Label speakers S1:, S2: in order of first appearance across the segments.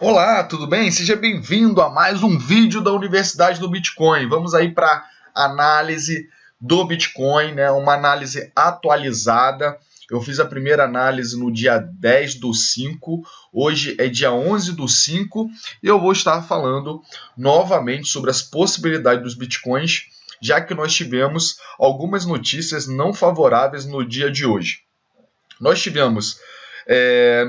S1: Olá, tudo bem? Seja bem-vindo a mais um vídeo da Universidade do Bitcoin. Vamos aí para análise do Bitcoin, né? Uma análise atualizada. Eu fiz a primeira análise no dia 10/5, hoje é dia 11/5 e eu vou estar falando novamente sobre as possibilidades dos Bitcoins, já que nós tivemos algumas notícias não favoráveis no dia de hoje. Nós tivemos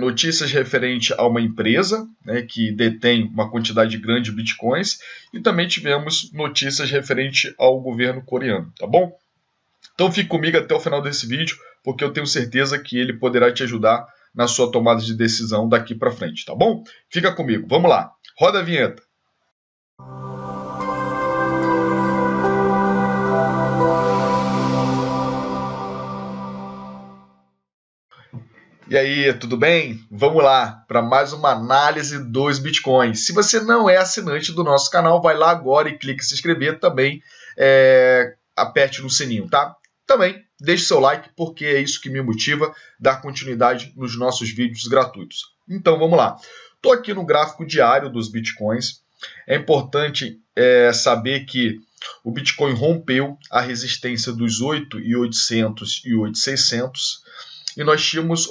S1: notícias referentes a uma empresa, né, que detém uma quantidade grande de bitcoins, e também tivemos notícias referentes ao governo coreano, tá bom? Então fique comigo até o final desse vídeo, porque eu tenho certeza que ele poderá te ajudar na sua tomada de decisão daqui para frente, tá bom? Fica comigo, vamos lá, roda a vinheta. E aí, tudo bem? Vamos lá para mais uma análise dos bitcoins. Se você não é assinante do nosso canal, vai lá agora e clique em se inscrever também. Aperte no sininho, tá? Também deixe seu like, porque é isso que me motiva a dar continuidade nos nossos vídeos gratuitos. Então vamos lá. Estou aqui no gráfico diário dos bitcoins. É importante saber que o Bitcoin rompeu a resistência dos 8.800 e 8.600. E nós tínhamos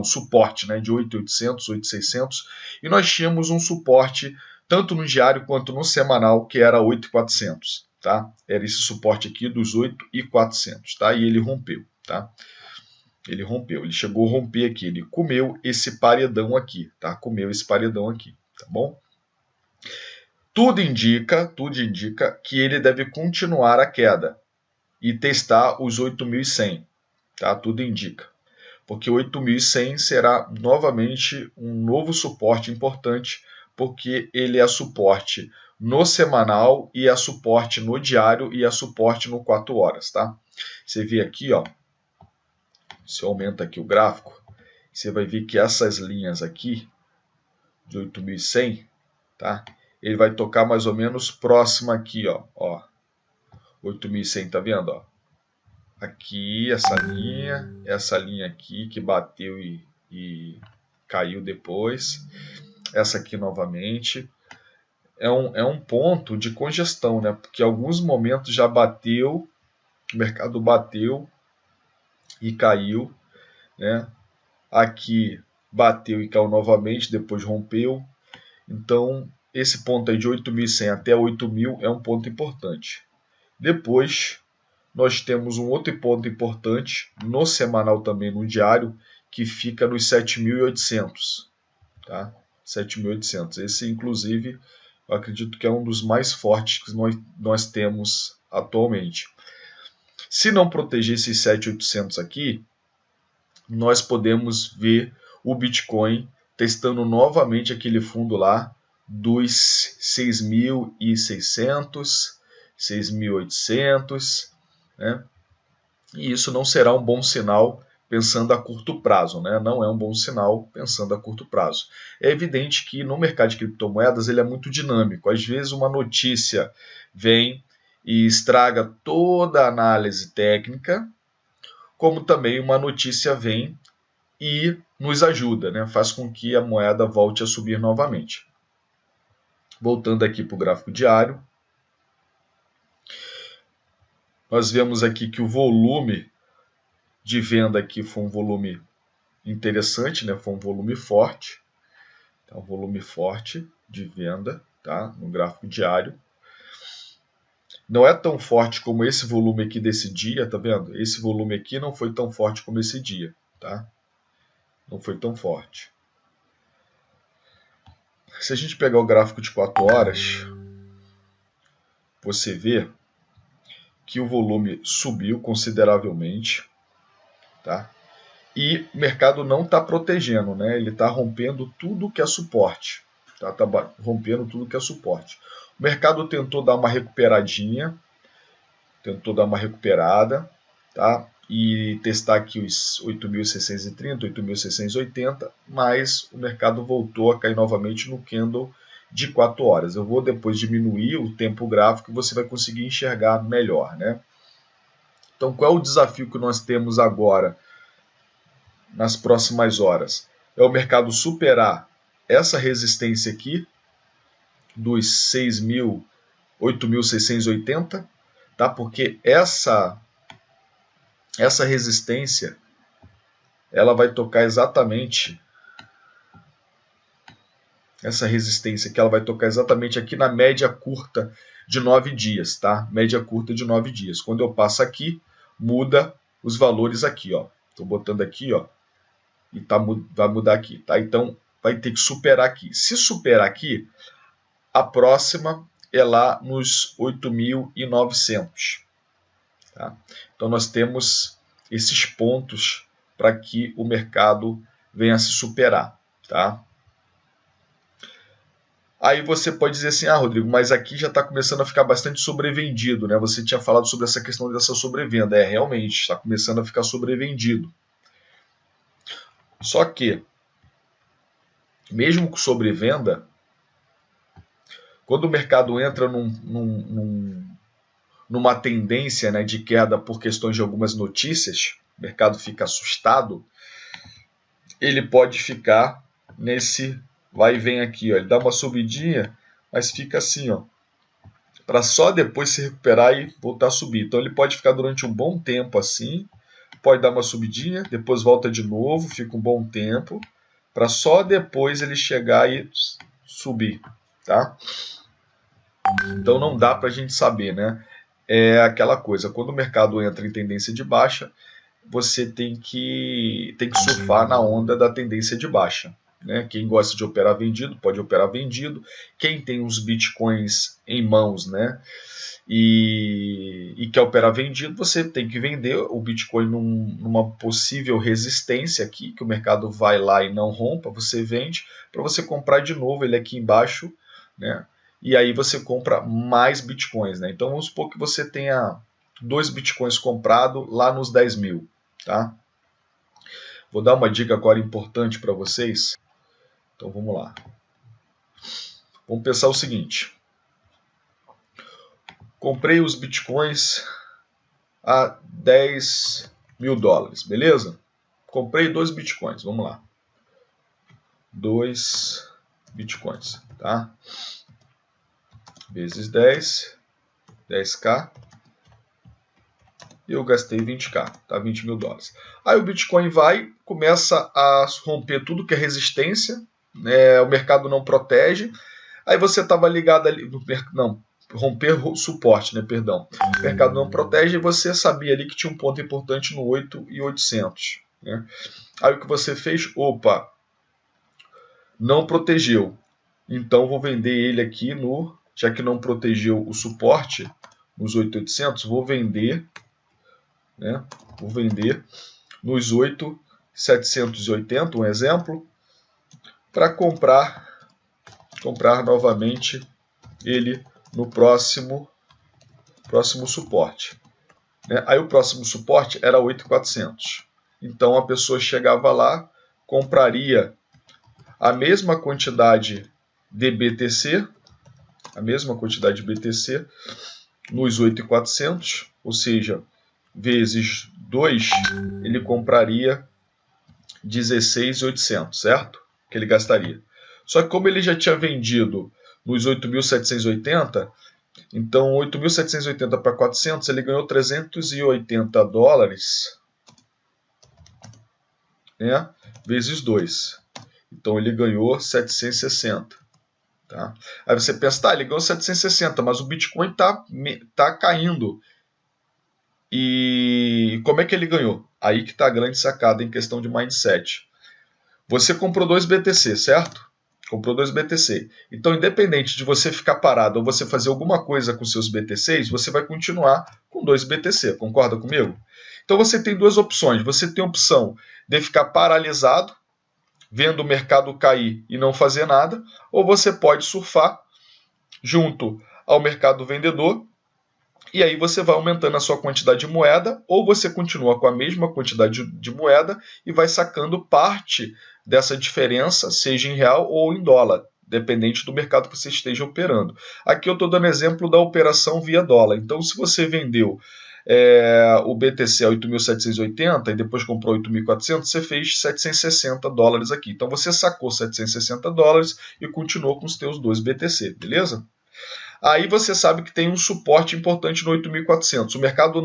S1: suporte, né, de 8.800, 8.600, e nós tínhamos um suporte tanto no diário quanto no semanal, que era 8.400, tá? Era esse suporte aqui dos 8.400, tá? E ele rompeu, tá? Ele rompeu, ele chegou a romper aqui, ele comeu esse paredão aqui, tá? Comeu esse paredão aqui, tá bom? Tudo indica que ele deve continuar a queda e testar os 8.100. Tá? Tudo indica. Porque 8.100 será novamente um novo suporte importante, porque ele é suporte no semanal e é suporte no diário e é suporte no 4 horas. Tá? Você vê aqui, ó, se eu aumenta aqui o gráfico, você vai ver que essas linhas aqui, de 8.100, tá? Ele vai tocar mais ou menos próximo aqui, ó. 8.100, tá vendo? Ó? Aqui, essa linha aqui que bateu e caiu depois, essa aqui novamente, é um ponto de congestão, né? Porque em alguns momentos já bateu, o mercado bateu e caiu, né? Aqui bateu e caiu novamente, depois rompeu. Então, esse ponto aí de 8.100 até 8.000 é um ponto importante. Depois, nós temos um outro ponto importante no semanal também, no diário, que fica nos 7.800. Tá? 7.800. Esse, inclusive, eu acredito que é um dos mais fortes que nós temos atualmente. Se não proteger esses 7.800 aqui, nós podemos ver o Bitcoin testando novamente aquele fundo lá dos 6.600, 6.800, né? E isso não será um bom sinal pensando a curto prazo, né? Não é um bom sinal pensando a curto prazo. É evidente que no mercado de criptomoedas ele é muito dinâmico. Às vezes uma notícia vem e estraga toda a análise técnica, como também uma notícia vem e nos ajuda, né? Faz com que a moeda volte a subir novamente. Voltando aqui para o gráfico diário, nós vemos aqui que o volume de venda aqui foi um volume interessante, né? Foi um volume forte, tá? Um volume forte de venda, tá? No gráfico diário. Não é tão forte como esse volume aqui desse dia, tá vendo? Esse volume aqui não foi tão forte como esse dia, tá? Não foi tão forte. Se a gente pegar o gráfico de 4 horas, você vê que o volume subiu consideravelmente, tá? E o mercado não está protegendo, né? Ele está rompendo tudo que é suporte, tá? Tá rompendo tudo que é suporte. O mercado tentou dar uma recuperadinha, tentou dar uma recuperada, tá? E testar aqui os 8.630, 8.680, mas o mercado voltou a cair novamente no candle de 4 horas. Eu vou depois diminuir o tempo gráfico e você vai conseguir enxergar melhor, né? Então, qual é o desafio que nós temos agora, nas próximas horas? É o mercado superar essa resistência aqui dos 8.680, tá? Porque essa resistência ela vai tocar exatamente aqui na média curta de 9 dias, tá? Média curta de 9 dias. Quando eu passo aqui, muda os valores aqui, ó. Estou botando aqui, ó, e vai mudar aqui, tá? Então vai ter que superar aqui. Se superar aqui, a próxima é lá nos 8.900, tá? Então nós temos esses pontos para que o mercado venha a se superar, tá? Aí você pode dizer assim, Rodrigo, mas aqui já está começando a ficar bastante sobrevendido, né? Você tinha falado sobre essa questão dessa sobrevenda. Realmente, está começando a ficar sobrevendido. Só que, mesmo com sobrevenda, quando o mercado entra numa tendência, né, de queda por questões de algumas notícias, o mercado fica assustado, ele pode ficar nesse vai e vem aqui, ó. Ele dá uma subidinha, mas fica assim, ó, para só depois se recuperar e voltar a subir. Então ele pode ficar durante um bom tempo assim, pode dar uma subidinha, depois volta de novo, fica um bom tempo, para só depois ele chegar e subir, tá? Então não dá para a gente saber, né? É aquela coisa, quando o mercado entra em tendência de baixa, você tem que surfar na onda da tendência de baixa, né? Quem gosta de operar vendido, pode operar vendido. Quem tem os bitcoins em mãos, né, e quer operar vendido, você tem que vender o bitcoin numa possível resistência aqui, que o mercado vai lá e não rompa, você vende, para você comprar de novo ele aqui embaixo, né? E aí você compra mais bitcoins, né? Então vamos supor que você tenha 2 bitcoins comprado lá nos 10 mil, tá? Vou dar uma dica agora importante para vocês. Então vamos lá. Vamos pensar o seguinte. Comprei os bitcoins a 10 mil dólares, beleza? Comprei 2 bitcoins, vamos lá. 2 bitcoins, tá? Vezes 10, 10k. E eu gastei 20k, tá? 20 mil dólares. Aí o Bitcoin começa a romper tudo que é resistência, né? O mercado não protege. Aí você estava ligado ali, romper suporte, né? Perdão. O mercado não protege e você sabia ali que tinha um ponto importante no 8.800, né? Aí o que você fez? Opa, não protegeu. Então vou vender ele aqui já que não protegeu o suporte nos 8.800, vou vender, né? Vou vender nos 8.780, um exemplo, para comprar novamente ele no próximo suporte, né? Aí o próximo suporte era 8.400. Então a pessoa chegava lá, compraria a mesma quantidade de BTC, nos 8.400, ou seja, vezes 2, ele compraria 16.800, certo? Que ele gastaria. Só que como ele já tinha vendido nos 8.780, então 8.780 para 400, ele ganhou 380 dólares, né? Vezes 2. Então ele ganhou 760. Tá? Aí você pensa, ele ganhou 760, mas o Bitcoin tá caindo. E como é que ele ganhou? Aí que está a grande sacada em questão de mindset. Você comprou 2 BTC, certo? Comprou 2 BTC. Então, independente de você ficar parado ou você fazer alguma coisa com seus BTCs, você vai continuar com 2 BTC. Concorda comigo? Então, você tem duas opções. Você tem a opção de ficar paralisado, vendo o mercado cair e não fazer nada, ou você pode surfar junto ao mercado vendedor, e aí você vai aumentando a sua quantidade de moeda, ou você continua com a mesma quantidade de moeda e vai sacando parte dessa diferença, seja em real ou em dólar, dependente do mercado que você esteja operando. Aqui eu estou dando exemplo da operação via dólar. Então, se você vendeu o BTC a 8.780 e depois comprou 8.400, você fez 760 dólares aqui. Então você sacou 760 dólares e continuou com os teus 2 BTC, beleza? Aí você sabe que tem um suporte importante no 8.400. O mercado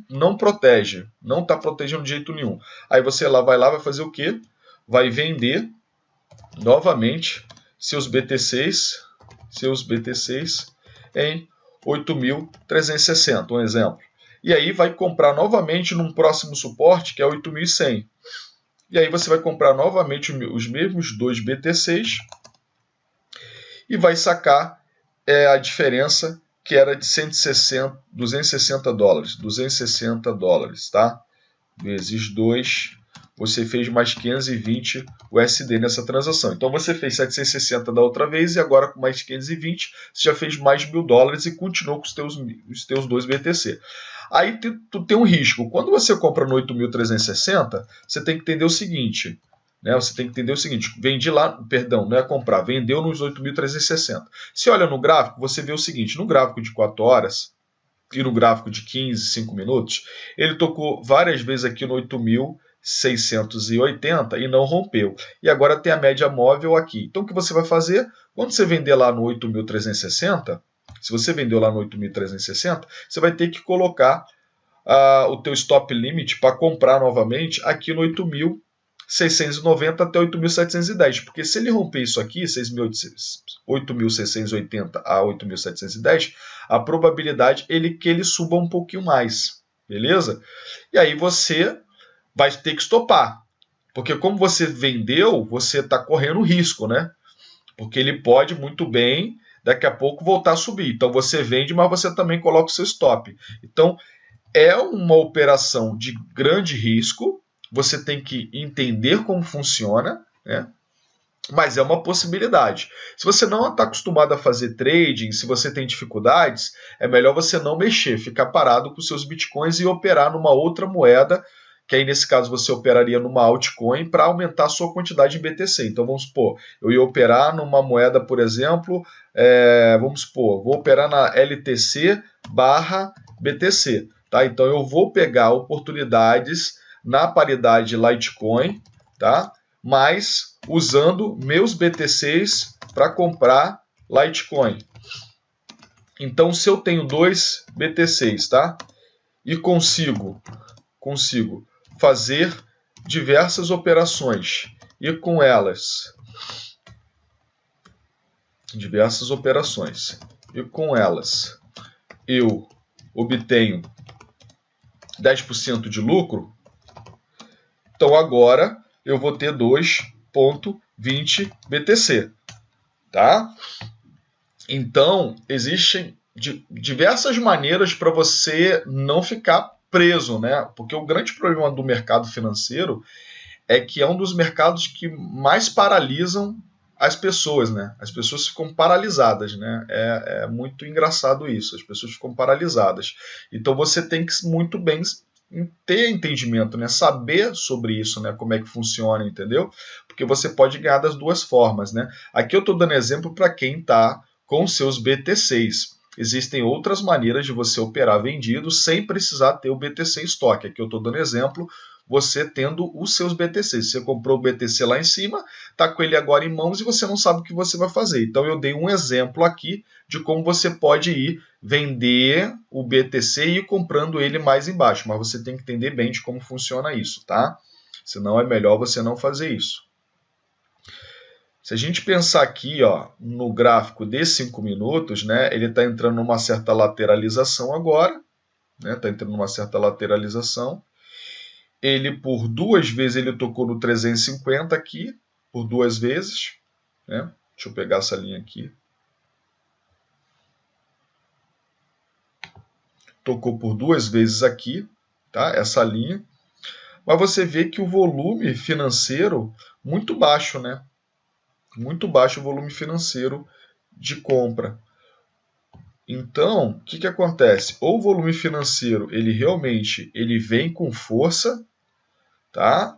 S1: não protege, não está protegendo de jeito nenhum. Aí você vai fazer o quê? Vai vender novamente seus BTCs em 8.360, um exemplo. E aí vai comprar novamente num próximo suporte, que é 8.100. E aí você vai comprar novamente os mesmos 2 BTCs e vai sacar a diferença, que era de 260 dólares, tá? Vezes 2, você fez mais 520 USD nessa transação. Então você fez 760 da outra vez e agora com mais 520 você já fez mais 1.000 dólares e continuou com os teus 2 BTC. Aí tu tem um risco. Quando você compra no 8.360, você tem que entender o seguinte, né? Você tem que entender o seguinte, não é comprar, vendeu nos 8.360. Se olha no gráfico, você vê o seguinte, no gráfico de 4 horas e no gráfico de 15, 5 minutos, ele tocou várias vezes aqui no 8.680 e não rompeu. E agora tem a média móvel aqui. Então o que você vai fazer? Quando você vender lá no 8.360, se você vendeu lá no 8.360, você vai ter que colocar o teu stop limit para comprar novamente aqui no 8.690 até 8.710, porque se ele romper isso aqui, 8.680 a 8.710, a probabilidade é que ele suba um pouquinho mais, beleza? E aí você vai ter que estopar, porque como você vendeu, você está correndo risco, né? Porque ele pode muito bem daqui a pouco voltar a subir. Então você vende, mas você também coloca o seu stop. Então é uma operação de grande risco, você tem que entender como funciona, né? Mas é uma possibilidade. Se você não está acostumado a fazer trading, se você tem dificuldades, é melhor você não mexer, ficar parado com seus bitcoins e operar numa outra moeda, que aí nesse caso você operaria numa altcoin para aumentar a sua quantidade de BTC. Então vamos supor, eu ia operar numa moeda, por exemplo, vamos supor, vou operar na LTC/BTC. Tá? Então eu vou pegar oportunidades na paridade Litecoin, tá? Mas usando meus BTCs para comprar Litecoin. Então se eu tenho 2 BTCs, tá? E consigo fazer diversas operações e com elas eu obtenho 10% de lucro, então agora eu vou ter 2,20 BTC, tá? Então existem diversas maneiras para você não ficar preso, né? Porque o grande problema do mercado financeiro é que é um dos mercados que mais paralisam as pessoas, né? As pessoas ficam paralisadas, né? É muito engraçado isso, as pessoas ficam paralisadas. Então você tem que muito bem ter entendimento, né? Saber sobre isso, né? Como é que funciona, entendeu? Porque você pode ganhar das duas formas, né? Aqui eu estou dando exemplo para quem está com seus BTCs. Existem outras maneiras de você operar vendido sem precisar ter o BTC em estoque. Aqui eu estou dando exemplo, você tendo os seus BTCs. Você comprou o BTC lá em cima, está com ele agora em mãos e você não sabe o que você vai fazer. Então eu dei um exemplo aqui de como você pode ir vender o BTC e ir comprando ele mais embaixo. Mas você tem que entender bem de como funciona isso, tá? Senão é melhor você não fazer isso. Se a gente pensar aqui, ó, no gráfico de 5 minutos, né, ele está entrando numa certa lateralização agora, né, está entrando numa certa lateralização. Ele por 2 vezes ele tocou no 350 aqui, por 2 vezes, né? Deixa eu pegar essa linha aqui. Tocou por 2 vezes aqui, tá? Essa linha. Mas você vê que o volume financeiro muito baixo, né? Muito baixo o volume financeiro de compra. Então, o que acontece? Ou o volume financeiro ele realmente vem com força, tá?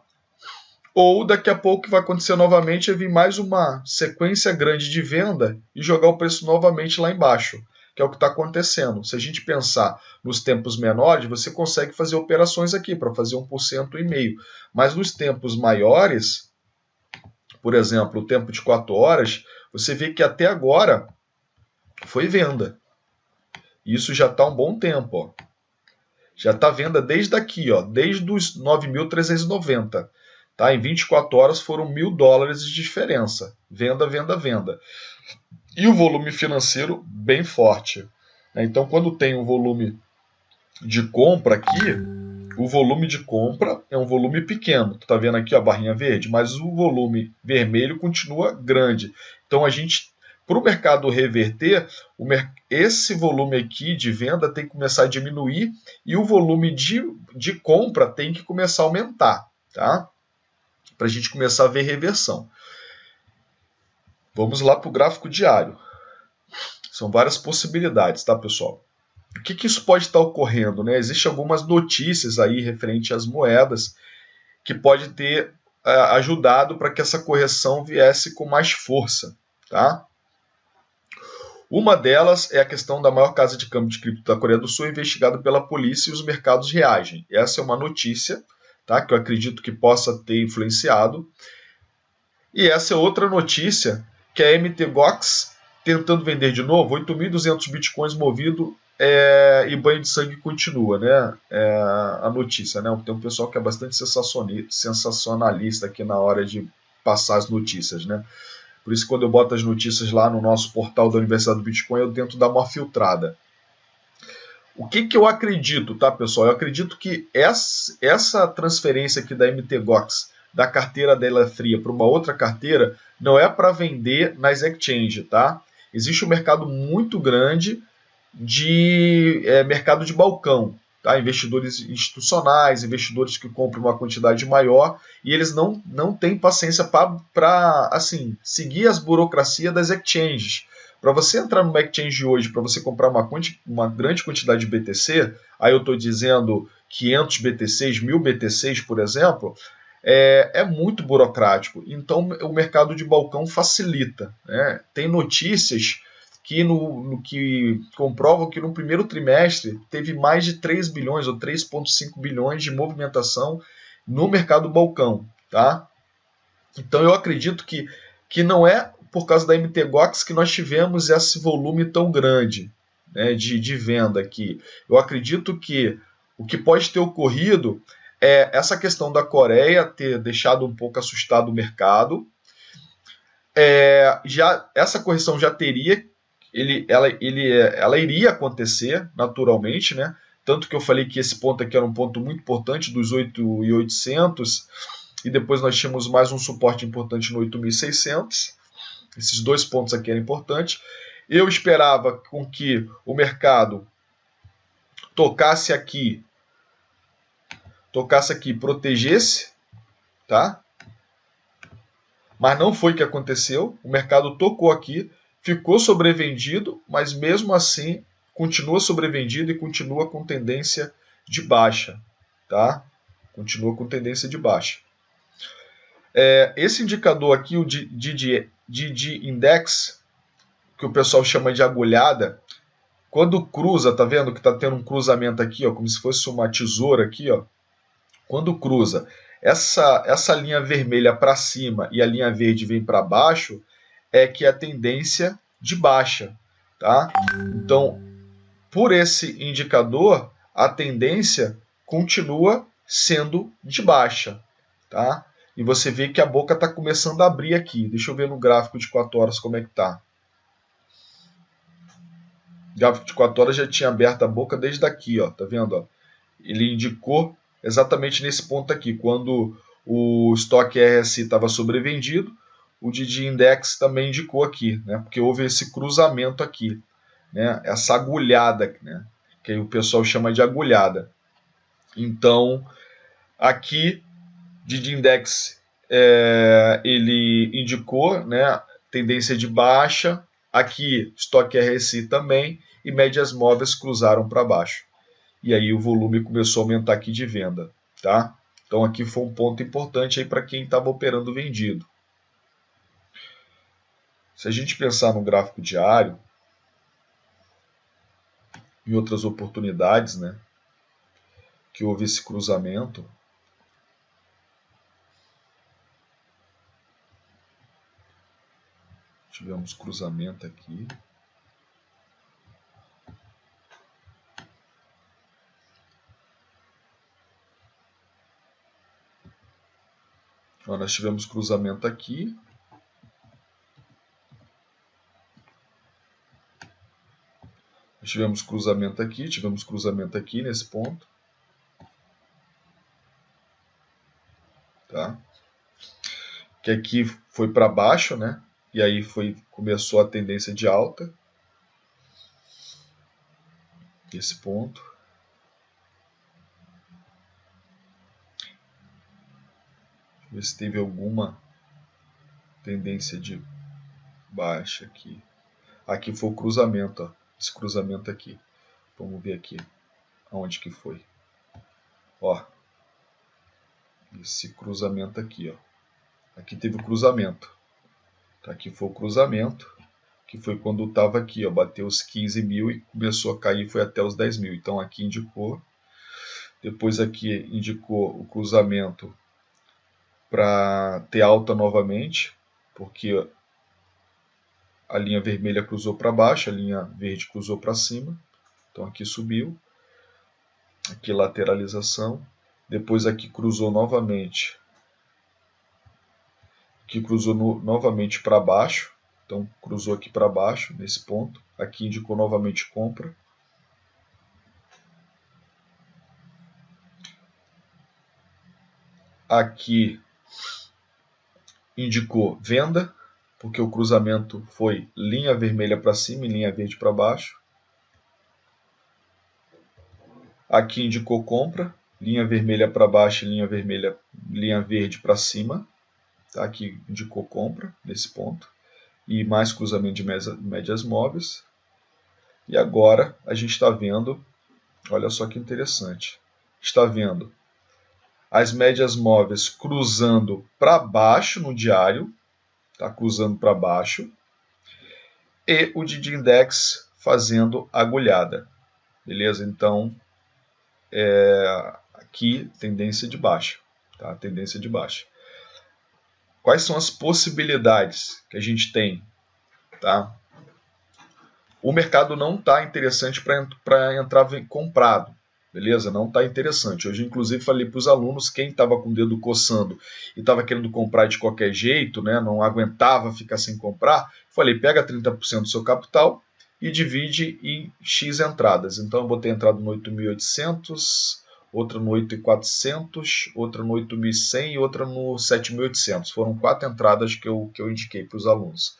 S1: Ou daqui a pouco o que vai acontecer novamente é vir mais uma sequência grande de venda e jogar o preço novamente lá embaixo. que é o que está acontecendo. Se a gente pensar nos tempos menores, você consegue fazer operações aqui para fazer 1,5%. Mas nos tempos maiores, por exemplo, o tempo de 4 horas, você vê que até agora foi venda. Isso já está um bom tempo. Ó. Já está venda desde aqui, ó, desde os 9.390. Tá? Em 24 horas foram $1.000 de diferença. Venda, venda, venda. E o volume financeiro bem forte. Então, quando tem um volume de compra aqui, o volume de compra é um volume pequeno. Tu está vendo aqui a barrinha verde? Mas o volume vermelho continua grande. Então, para o mercado reverter, esse volume aqui de venda tem que começar a diminuir e o volume de compra tem que começar a aumentar. Tá? Para a gente começar a ver reversão. Vamos lá para o gráfico diário. São várias possibilidades, tá, pessoal? O que isso pode estar ocorrendo? Né? Existem algumas notícias aí referente às moedas que pode ter ajudado para que essa correção viesse com mais força. Tá? Uma delas é a questão da maior casa de câmbio de cripto da Coreia do Sul investigada pela polícia e os mercados reagem. Essa é uma notícia, tá, que eu acredito que possa ter influenciado. E essa é outra notícia, que a MTGOX tentando vender de novo, 8.200 bitcoins movido e banho de sangue continua, né? A notícia, né? Tem um pessoal que é bastante sensacionalista aqui na hora de passar as notícias, né? Por isso, quando eu boto as notícias lá no nosso portal da Universidade do Bitcoin, eu tento dar uma filtrada. O que eu acredito, tá, pessoal? Eu acredito que essa transferência aqui da MTGOX, da carteira dela fria para uma outra carteira, não é para vender nas exchanges, tá? Existe um mercado muito grande de mercado de balcão, tá? Investidores institucionais, investidores que compram uma quantidade maior e eles não têm paciência para assim, seguir as burocracias das exchanges. Para você entrar numa exchange hoje, para você comprar uma grande quantidade de BTC, aí eu estou dizendo 500 BTCs, 1000 BTCs, por exemplo, é muito burocrático. Então, o mercado de balcão facilita. Né? Tem notícias que comprovam que no primeiro trimestre teve mais de 3 bilhões ou 3,5 bilhões de movimentação no mercado balcão. Tá? Então, eu acredito que não é por causa da MTGOX que nós tivemos esse volume tão grande, né, de venda aqui. Eu acredito que o que pode ter ocorrido é essa questão da Coreia ter deixado um pouco assustado o mercado. Essa correção já teria, ela iria acontecer naturalmente, né? Tanto que eu falei que esse ponto aqui era um ponto muito importante dos 8.800 e depois nós tínhamos mais um suporte importante no 8.600. Esses dois pontos aqui eram importantes. Eu esperava com que o mercado tocasse aqui, protegesse, tá? Mas não foi o que aconteceu. O mercado tocou aqui, ficou sobrevendido, mas mesmo assim continua sobrevendido e continua com tendência de baixa, tá? Continua com tendência de baixa. Esse indicador aqui, o DD Index, que o pessoal chama de agulhada, quando cruza, tá vendo que tá tendo um cruzamento aqui, ó, como se fosse uma tesoura aqui, ó. Quando cruza essa linha vermelha para cima e a linha verde vem para baixo, é que é a tendência de baixa, tá? Então, por esse indicador, a tendência continua sendo de baixa, tá? E você vê que a boca está começando a abrir aqui. Deixa eu ver no gráfico de 4 horas como é que tá. O gráfico de 4 horas já tinha aberto a boca desde aqui, ó, tá vendo? Ó? Ele indicou exatamente nesse ponto aqui, quando o estoque RSI estava sobrevendido, o DD Index também indicou aqui, né? Porque houve esse cruzamento aqui, né? Essa agulhada, né? Que aí o pessoal chama de agulhada. Então, aqui DD Index ele indicou, né, tendência de baixa, aqui estoque RSI também, e médias móveis cruzaram para baixo. E aí o volume começou a aumentar aqui de venda. Tá? Então aqui foi um ponto importante para quem estava operando vendido. Se a gente pensar no gráfico diário, em outras oportunidades, né, que houve esse cruzamento. Tivemos cruzamento aqui. Ó, nós tivemos cruzamento aqui. Nós tivemos cruzamento aqui nesse ponto. Tá? Que aqui foi para baixo, né? E aí começou a tendência de alta. Esse ponto. Deixa eu ver se teve alguma tendência de baixa aqui. Aqui foi o cruzamento, ó. Esse cruzamento aqui. Vamos ver aqui aonde que foi. Ó. Esse cruzamento aqui, ó. Aqui teve o cruzamento. Aqui foi o cruzamento, que foi quando estava aqui, ó, bateu os 15 mil e começou a cair, foi até os 10 mil. Então aqui indicou, depois aqui indicou o cruzamento para ter alta novamente, porque a linha vermelha cruzou para baixo, a linha verde cruzou para cima. Então aqui subiu, aqui lateralização, depois aqui cruzou novamente. Aqui cruzou novamente para baixo, então cruzou aqui para baixo, nesse ponto. Aqui indicou novamente compra. Aqui indicou venda, porque o cruzamento foi linha vermelha para cima e linha verde para baixo. Aqui indicou compra, linha vermelha para baixo e linha verde para cima. Aqui indicou compra nesse ponto. E mais cruzamento de médias móveis. E agora a gente está vendo, olha só que interessante, está vendo as médias móveis cruzando para baixo no diário, tá cruzando para baixo, e o DD Index fazendo agulhada, beleza? Então, aqui tendência de baixa, tá? Tendência de baixa. Quais são as possibilidades que a gente tem, tá? O mercado não está interessante para entrar comprado, beleza? Não está interessante. Hoje, inclusive, falei para os alunos, quem estava com o dedo coçando e estava querendo comprar de qualquer jeito, né, não aguentava ficar sem comprar, falei, pega 30% do seu capital e divide em X entradas. Então, eu botei entrada no 8.800, outra no 8.400, outra no 8.100 e outra no 7.800. Foram 4 entradas que eu indiquei para os alunos.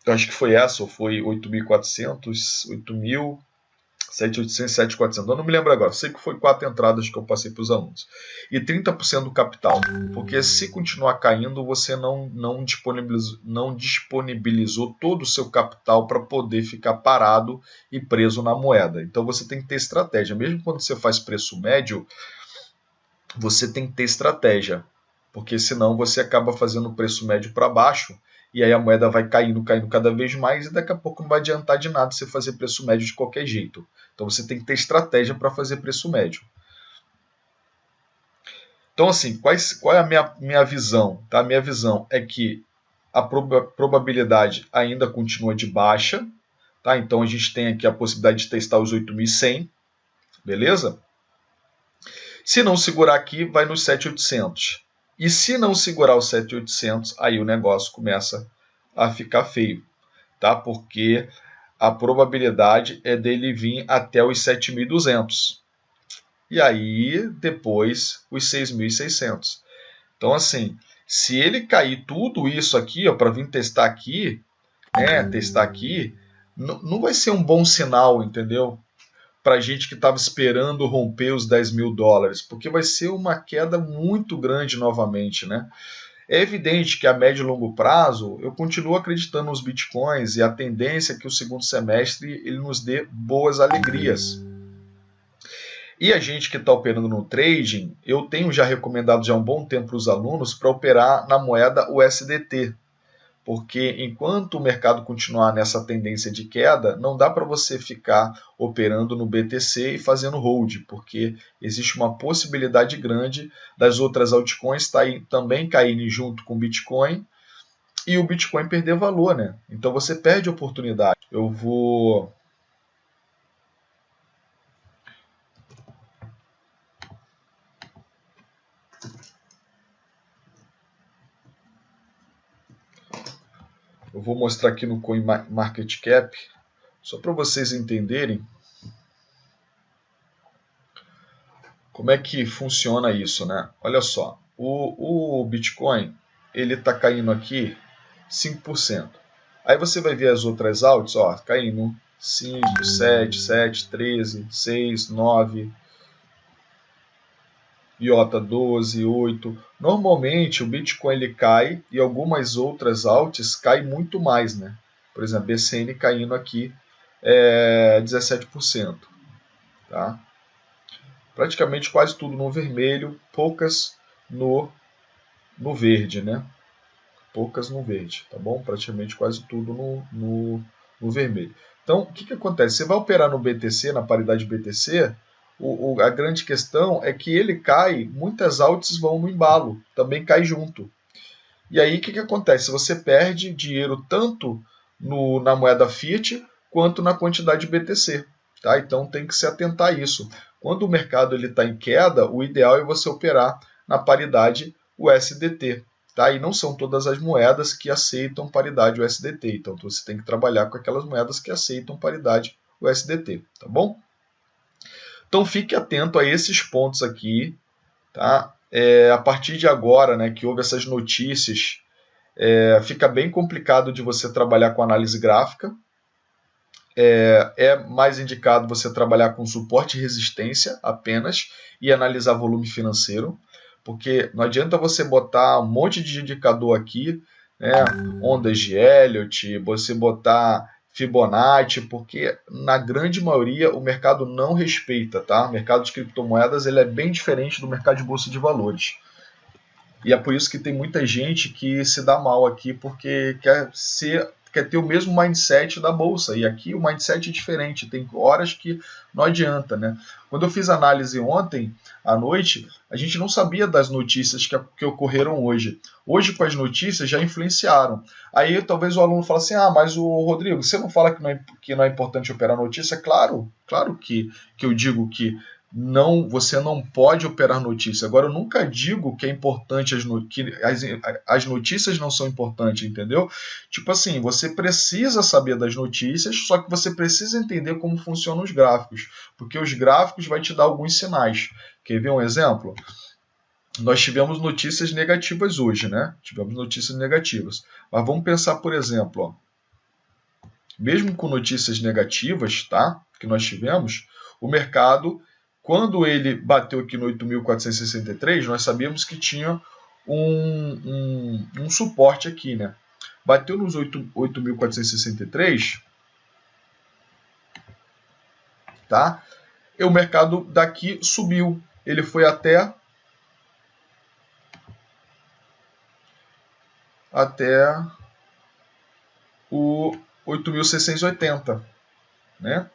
S1: Eu acho que foi essa, ou foi 8.400, 8.000, 7.800, 7.400. Eu não me lembro agora. Sei que foi 4 entradas que eu passei para os alunos. E 30% do capital. Porque se continuar caindo, você não disponibilizou todo o seu capital para poder ficar parado e preso na moeda. Então você tem que ter estratégia. Mesmo quando você faz preço médio, você tem que ter estratégia. Porque senão você acaba fazendo o preço médio para baixo. E aí a moeda vai caindo cada vez mais e daqui a pouco não vai adiantar de nada você fazer preço médio de qualquer jeito. Então você tem que ter estratégia para fazer preço médio. Então assim, qual é a minha visão? Tá? A minha visão é que a probabilidade ainda continua de baixa. Tá? Então a gente tem aqui a possibilidade de testar os 8.100. Beleza? Se não segurar aqui, vai nos 7.800. E se não segurar os 7.800, aí o negócio começa a ficar feio, tá? Porque a probabilidade é dele vir até os 7.200. E aí, depois, os 6.600. Então, assim, se ele cair tudo isso aqui, para vir testar aqui, não vai ser um bom sinal, entendeu? Para gente que estava esperando romper os 10 mil dólares, porque vai ser uma queda muito grande novamente, né? É evidente que a médio e longo prazo eu continuo acreditando nos bitcoins e a tendência é que o segundo semestre ele nos dê boas alegrias. E a gente que está operando no trading, eu tenho já recomendado já há um bom tempo para os alunos para operar na moeda USDT, Porque enquanto o mercado continuar nessa tendência de queda, não dá para você ficar operando no BTC e fazendo hold, porque existe uma possibilidade grande das outras altcoins também caírem junto com o Bitcoin e o Bitcoin perder valor, né? Então você perde a oportunidade. Eu vou mostrar aqui no CoinMarketCap, só para vocês entenderem como é que funciona isso, né? Olha só, o Bitcoin ele está caindo aqui 5%. Aí você vai ver as outras alts, ó, caindo 5, 7, 7, 13, 6, 9, IOTA 12, 8. Normalmente o Bitcoin ele cai e algumas outras alts caem muito mais, né? Por exemplo, BCN caindo aqui 17%, tá? Praticamente quase tudo no vermelho, poucas no verde, né? Poucas no verde, tá bom? Praticamente quase tudo no vermelho. Então, o que acontece? Você vai operar no BTC, na paridade BTC, a grande questão é que ele cai, muitas alts vão no embalo, também cai junto. E aí, o que acontece? Você perde dinheiro tanto na moeda fiat, quanto na quantidade de BTC. Tá? Então, tem que se atentar a isso. Quando o mercado está em queda, o ideal é você operar na paridade USDT. Tá? E não são todas as moedas que aceitam paridade USDT. Então, você tem que trabalhar com aquelas moedas que aceitam paridade USDT. Tá bom? Então, fique atento a esses pontos aqui. Tá? A partir de agora, né, que houve essas notícias, fica bem complicado de você trabalhar com análise gráfica. É mais indicado você trabalhar com suporte e resistência apenas e analisar volume financeiro, porque não adianta você botar um monte de indicador aqui, né, ondas de Elliott, você botar Fibonacci, porque na grande maioria o mercado não respeita, tá? O mercado de criptomoedas ele é bem diferente do mercado de bolsa de valores. E é por isso que tem muita gente que se dá mal aqui, porque quer ter o mesmo mindset da bolsa. E aqui o mindset é diferente, tem horas que não adianta, né? Quando eu fiz análise ontem à noite, a gente não sabia das notícias que ocorreram hoje. Hoje, com as notícias, já influenciaram. Aí talvez o aluno fale assim, mas o Rodrigo, você não fala que não é importante operar notícia? Claro que eu digo que você não pode operar notícia. Agora, eu nunca digo que é importante que as notícias não são importantes, entendeu? Tipo assim, você precisa saber das notícias, só que você precisa entender como funcionam os gráficos, porque os gráficos vai te dar alguns sinais. Quer ver um exemplo? Nós tivemos notícias negativas hoje, né? Tivemos notícias negativas. Mas vamos pensar, por exemplo, ó, mesmo com notícias negativas, tá? Que nós tivemos, o mercado, quando ele bateu aqui no 8.463, nós sabíamos que tinha um suporte aqui, né? Bateu nos 8.463, tá? E o mercado daqui subiu. Ele foi até o 8.680, né?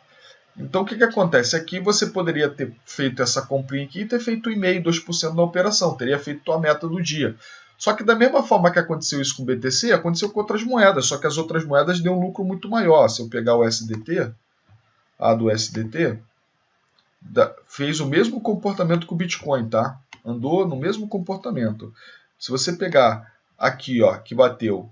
S1: Então, o que acontece? Aqui você poderia ter feito essa comprinha aqui e ter feito 1,5%, 2% da operação. Teria feito a meta do dia. Só que da mesma forma que aconteceu isso com o BTC, aconteceu com outras moedas. Só que as outras moedas deu um lucro muito maior. Se eu pegar o SDT, a do SDT, fez o mesmo comportamento que o Bitcoin, tá? Andou no mesmo comportamento. Se você pegar aqui, ó, que bateu,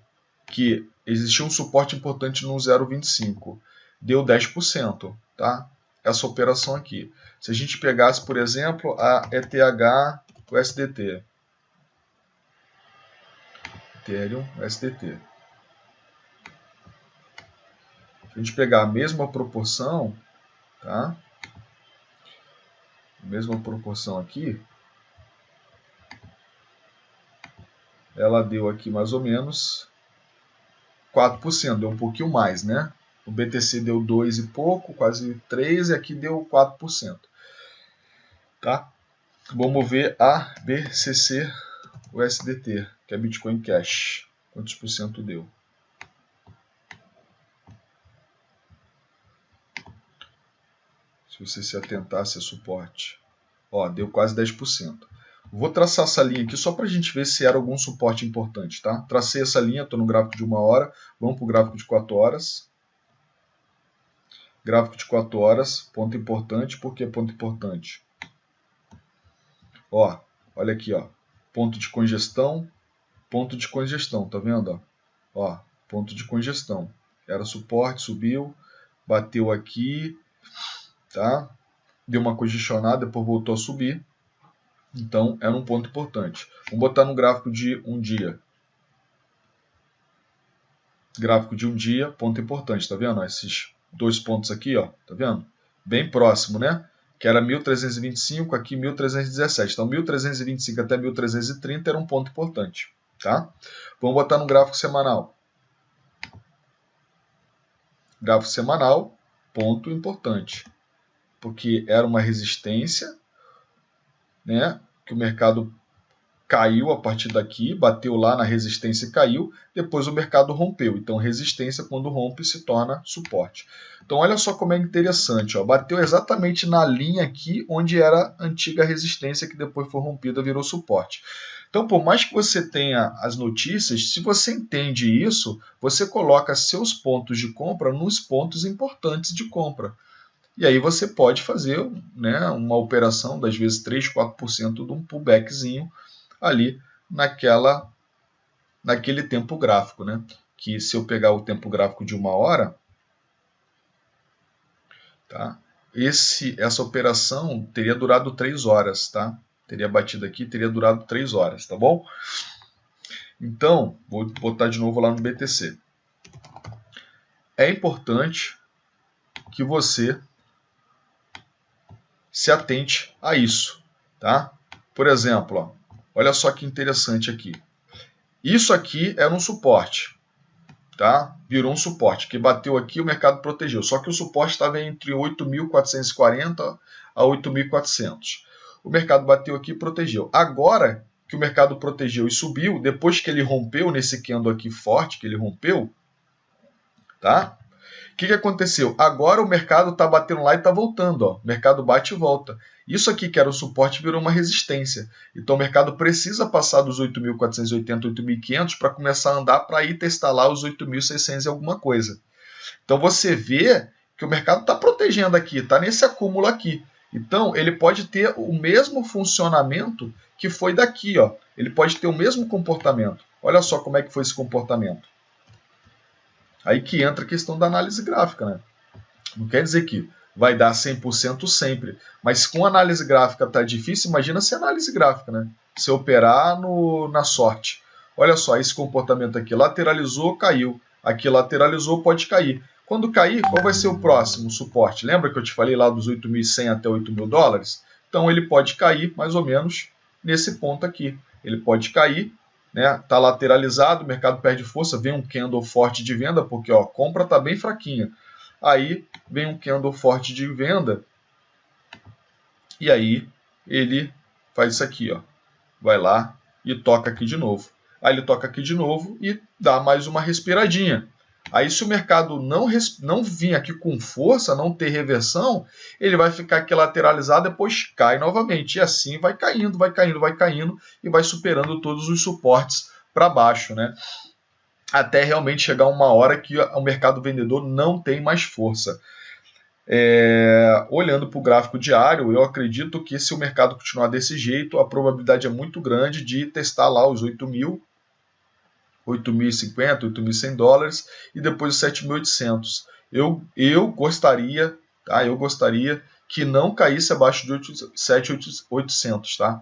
S1: que existia um suporte importante no 0,25, deu 10%, tá? Essa operação aqui. Se a gente pegasse, por exemplo, a ETH USDT, Ethereum USDT. Se a gente pegar a mesma proporção, tá? Mesma proporção aqui, ela deu aqui mais ou menos 4%, deu um pouquinho mais, né? O BTC deu 2 e pouco, quase 3, e aqui deu 4%. Tá? Vamos ver a BCC USDT, que é Bitcoin Cash. Quantos por cento deu? Se você se atentasse a suporte. Ó, deu quase 10%. Vou traçar essa linha aqui só para a gente ver se era algum suporte importante, tá? Tracei essa linha, estou no gráfico de 1 hora. Vamos para o gráfico de 4 horas. Gráfico de 4 horas, ponto importante. Por que ponto importante? Ó, olha aqui, ó. Ponto de congestão, tá vendo? Ó, ponto de congestão. Era suporte, subiu, bateu aqui, tá? Deu uma congestionada, depois voltou a subir. Então, era um ponto importante. Vamos botar no gráfico de um dia. Gráfico de um dia, ponto importante, tá vendo? Esses dois pontos aqui, ó, tá vendo? Bem próximo, né? Que era 1325, aqui 1317. Então, 1325 até 1330 era um ponto importante, tá? Vamos botar no gráfico semanal. Gráfico semanal, ponto importante. Porque era uma resistência, né, que o mercado caiu a partir daqui, bateu lá na resistência e caiu, depois o mercado rompeu. Então, resistência, quando rompe, se torna suporte. Então, olha só como é interessante. Ó, bateu exatamente na linha aqui, onde era a antiga resistência, que depois foi rompida, virou suporte. Então, por mais que você tenha as notícias, se você entende isso, você coloca seus pontos de compra nos pontos importantes de compra. E aí você pode fazer, né, uma operação, das vezes 3, 4% de um pullbackzinho ali naquele tempo gráfico, né? Que se eu pegar o tempo gráfico de 1 hora, tá? Essa operação teria durado 3 horas, tá? Teria batido aqui, teria durado 3 horas, tá bom? Então, vou botar de novo lá no BTC. É importante que você se atente a isso, tá? Por exemplo, ó, olha só que interessante aqui. Isso aqui era um suporte, tá? Virou um suporte, que bateu aqui, o mercado protegeu. Só que o suporte estava entre 8.440 a 8.400. O mercado bateu aqui e protegeu. Agora que o mercado protegeu e subiu, depois que ele rompeu nesse candle aqui forte, que ele rompeu, tá? O que aconteceu? Agora o mercado está batendo lá e está voltando. Ó. O mercado bate e volta. Isso aqui que era o suporte virou uma resistência. Então o mercado precisa passar dos 8.480, 8.500 para começar a andar para ir testar lá os 8.600 e alguma coisa. Então você vê que o mercado está protegendo aqui, está nesse acúmulo aqui. Então ele pode ter o mesmo funcionamento que foi daqui. Ó. Ele pode ter o mesmo comportamento. Olha só como é que foi esse comportamento. Aí que entra a questão da análise gráfica, né? Não quer dizer que vai dar 100% sempre, mas com análise gráfica tá difícil, imagina se análise gráfica, né? Se operar na sorte. Olha só, esse comportamento aqui, lateralizou, caiu. Aqui lateralizou, pode cair. Quando cair, qual vai ser o próximo suporte? Lembra que eu te falei lá dos 8.100 até 8.000 dólares? Então ele pode cair mais ou menos nesse ponto aqui. Ele pode cair, né? Tá lateralizado, o mercado perde força, vem um candle forte de venda, porque ó, a compra está bem fraquinha. Aí vem um candle forte de venda e aí ele faz isso aqui, ó. Vai lá e toca aqui de novo. Aí ele toca aqui de novo e dá mais uma respiradinha. Aí se o mercado não vir aqui com força, não ter reversão, ele vai ficar aqui lateralizado, depois cai novamente. E assim vai caindo, vai caindo, vai caindo e vai superando todos os suportes para baixo, né? Até realmente chegar uma hora que o mercado vendedor não tem mais força. Olhando para o gráfico diário, eu acredito que se o mercado continuar desse jeito, a probabilidade é muito grande de testar lá os 8.000, 8.050, 8.100 dólares e depois os 7.800. Eu gostaria, tá? Eu gostaria que não caísse abaixo de 7.800, tá?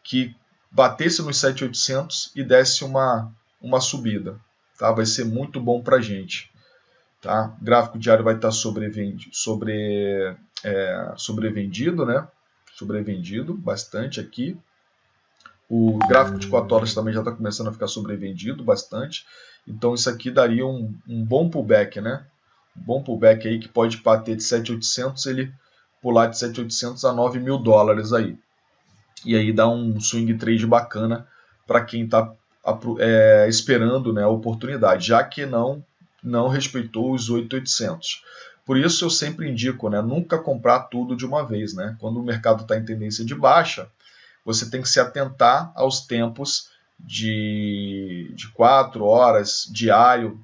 S1: Que batesse nos 7.800 e desse uma subida, tá? Vai ser muito bom para a gente. Tá? O gráfico diário vai estar sobrevendido, né? Sobrevendido bastante aqui. O gráfico de 4 horas também já está começando a ficar sobrevendido bastante. Então isso aqui daria um bom pullback, né? Um bom pullback aí que pode bater de 7.800, ele pular de 7.800 a 9.000 dólares aí. E aí dá um swing trade bacana para quem está esperando, né, a oportunidade, já que não respeitou os 8.800. Por isso eu sempre indico, né, nunca comprar tudo de uma vez, né? Quando o mercado está em tendência de baixa, você tem que se atentar aos tempos de 4 horas diário,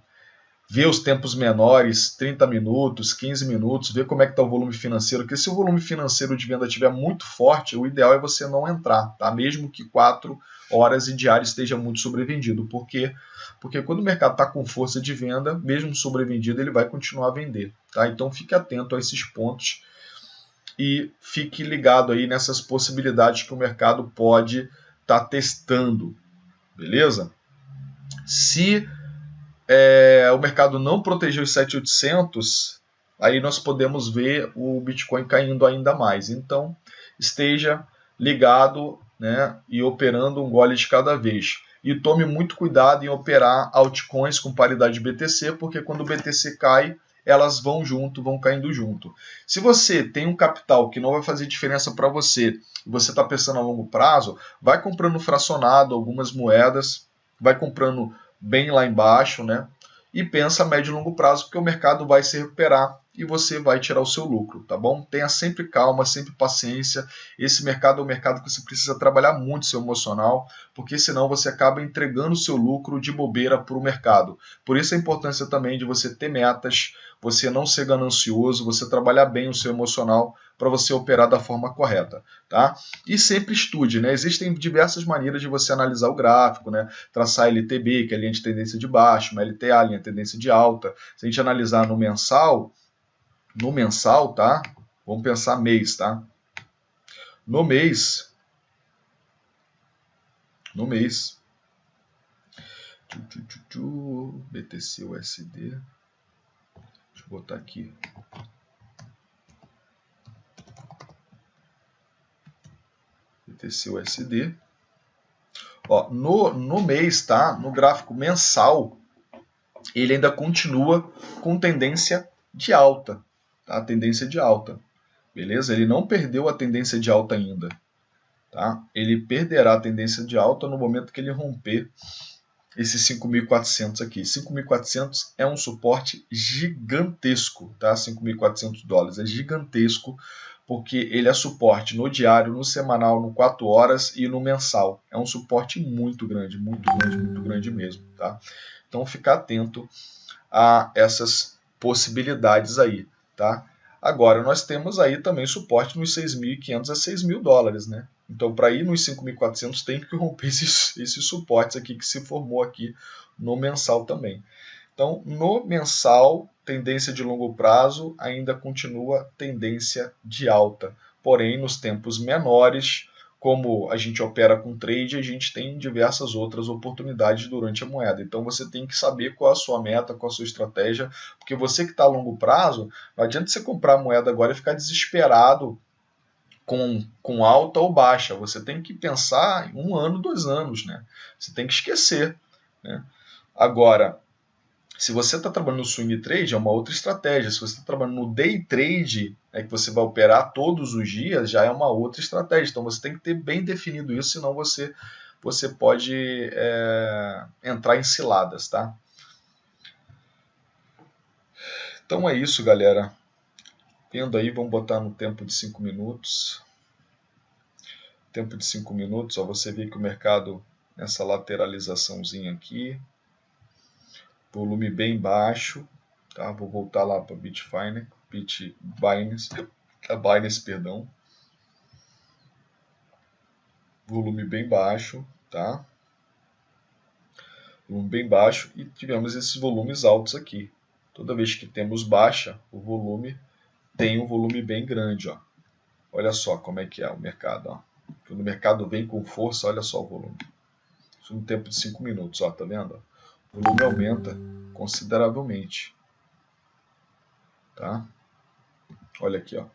S1: ver os tempos menores, 30 minutos, 15 minutos, ver como é que está o volume financeiro, porque se o volume financeiro de venda estiver muito forte, o ideal é você não entrar, tá? Mesmo que 4 horas e diário esteja muito sobrevendido. Por quê? Porque quando o mercado está com força de venda, mesmo sobrevendido, ele vai continuar a vender, tá? Então fique atento a esses pontos e fique ligado aí nessas possibilidades que o mercado pode estar testando, beleza? Se o mercado não protegeu os 7.800, aí nós podemos ver o Bitcoin caindo ainda mais. Então, esteja ligado, né, e operando um gole de cada vez. E tome muito cuidado em operar altcoins com paridade BTC, porque quando o BTC cai, elas vão junto, vão caindo junto. Se você tem um capital que não vai fazer diferença para você, e você está pensando a longo prazo, vai comprando fracionado algumas moedas, vai comprando bem lá embaixo, né? E pensa a médio e longo prazo, porque o mercado vai se recuperar e você vai tirar o seu lucro, tá bom? Tenha sempre calma, sempre paciência. Esse mercado é um mercado que você precisa trabalhar muito seu emocional, porque senão você acaba entregando o seu lucro de bobeira para o mercado. Por isso a importância também de você ter metas, você não ser ganancioso, você trabalhar bem o seu emocional para você operar da forma correta, tá? E sempre estude, né? Existem diversas maneiras de você analisar o gráfico, né? Traçar LTB, que é a linha de tendência de baixo, uma LTA, linha de tendência de alta. Se a gente analisar no mensal, tá? Vamos pensar mês, tá? No mês, BTC USD, deixa eu botar aqui. BTC USD. Ó, no mês, tá? No gráfico mensal, ele ainda continua com tendência de alta, tá? Tendência de alta, beleza? Ele não perdeu a tendência de alta ainda, tá? Ele perderá a tendência de alta no momento que ele romper esses 5.400 aqui. 5.400 é um suporte gigantesco, tá? 5.400 dólares é gigantesco, porque ele é suporte no diário, no semanal, no 4 horas e no mensal. É um suporte muito grande mesmo, tá? Então ficar atento a essas possibilidades aí, tá? Agora nós temos aí também suporte nos 6.500 a 6.000 dólares, né? Então para ir nos 5.400 tem que romper esses suportes aqui que se formou aqui no mensal também. Então no mensal, tendência de longo prazo ainda continua tendência de alta, porém nos tempos menores, como a gente opera com trade, a gente tem diversas outras oportunidades durante a moeda. Então você tem que saber qual a sua meta, qual a sua estratégia, porque você que está a longo prazo, não adianta você comprar a moeda agora e ficar desesperado com alta ou baixa. Você tem que pensar em 1 ano, 2 anos, né? Você tem que esquecer, né? Agora, se você está trabalhando no swing trade, é uma outra estratégia. Se você está trabalhando no day trade, que você vai operar todos os dias, já é uma outra estratégia. Então você tem que ter bem definido isso, senão você pode entrar em ciladas, tá? Então é isso, galera. Vendo aí, vamos botar no tempo de 5 minutos. Tempo de 5 minutos, ó, você vê que o mercado, nessa lateralizaçãozinha aqui, volume bem baixo, tá? Vou voltar lá para Binance, perdão. Volume bem baixo, tá? Volume bem baixo e tivemos esses volumes altos aqui. Toda vez que temos baixa, o volume tem um volume bem grande, ó. Olha só como é que é o mercado, ó. Quando o mercado vem com força, olha só o volume. Isso no tempo de 5 minutos, ó, tá vendo? O volume aumenta consideravelmente, tá? Olha aqui, ó.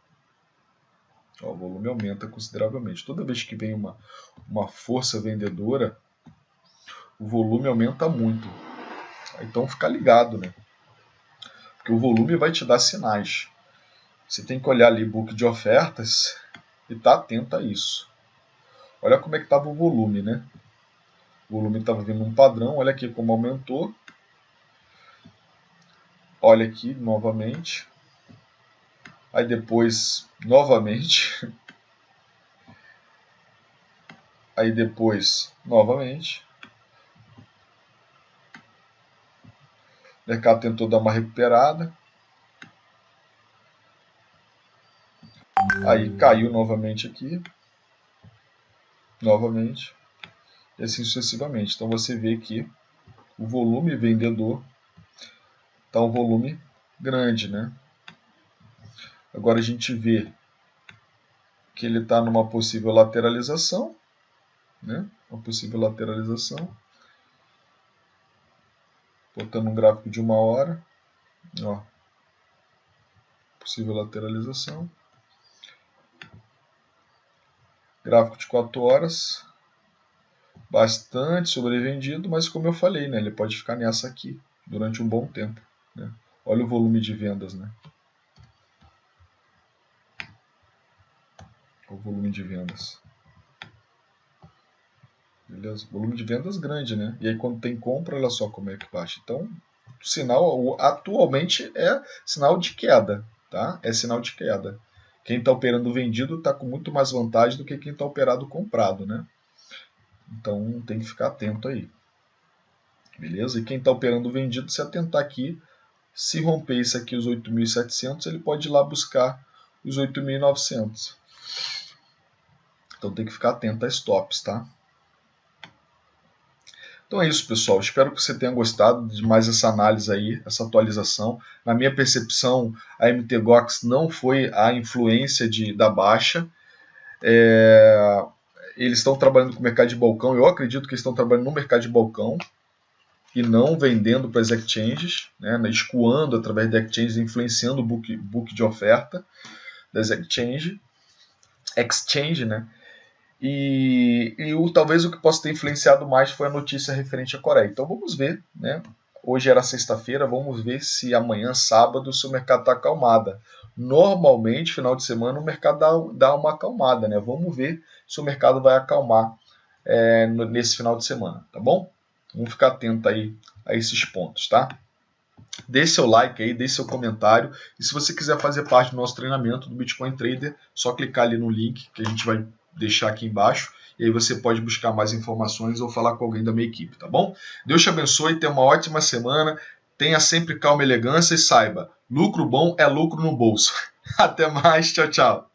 S1: O volume aumenta consideravelmente. Toda vez que vem uma força vendedora, o volume aumenta muito. Então fica ligado, né? Porque o volume vai te dar sinais. Você tem que olhar ali book de ofertas e estar atento a isso. Olha como é que estava o volume, né? O volume estava vindo um padrão, olha aqui como aumentou. Olha aqui novamente. Aí depois, novamente. Aí depois, novamente. O mercado tentou dar uma recuperada. Aí caiu novamente aqui. Novamente. E assim sucessivamente. Então você vê que o volume vendedor está um volume grande, né? Agora a gente vê que ele está numa possível lateralização, né? Uma possível lateralização. Botando um gráfico de 1 hora, ó, possível lateralização. Gráfico de 4 horas, bastante sobrevendido, mas como eu falei, né, ele pode ficar nessa aqui durante um bom tempo, né? Olha o volume de vendas, né? O volume de vendas. Beleza? Volume de vendas grande, né? E aí quando tem compra, olha só como é que baixa. Então, o sinal atualmente é sinal de queda, tá? É sinal de queda. Quem está operando vendido está com muito mais vantagem do que quem está operado comprado, né? Então tem que ficar atento aí. Beleza? E quem está operando vendido, se atentar aqui, se romper isso aqui, os 8.700, ele pode ir lá buscar os 8.900. Então tem que ficar atento a stops, tá? Então é isso, pessoal. Espero que você tenha gostado de mais essa análise aí, essa atualização. Na minha percepção, a MTGOX não foi a influência da baixa. Eles estão trabalhando com o mercado de balcão. Eu acredito que eles estão trabalhando no mercado de balcão e não vendendo para as exchanges, né, escoando através de exchanges, influenciando o book de oferta das exchanges, né? E talvez o que possa ter influenciado mais foi a notícia referente à Coreia. Então vamos ver, né? Hoje era sexta-feira, vamos ver se amanhã, sábado, se o mercado está acalmado. Normalmente, final de semana, o mercado dá uma acalmada, né? Vamos ver se o mercado vai acalmar nesse final de semana, tá bom? Vamos ficar atento aí a esses pontos, tá? Deixe seu like aí, deixe seu comentário. E se você quiser fazer parte do nosso treinamento do Bitcoin Trader, só clicar ali no link que a gente vai deixar aqui embaixo. E aí você pode buscar mais informações ou falar com alguém da minha equipe, tá bom? Deus te abençoe, tenha uma ótima semana. Tenha sempre calma e elegância e saiba, lucro bom é lucro no bolso. Até mais, tchau, tchau.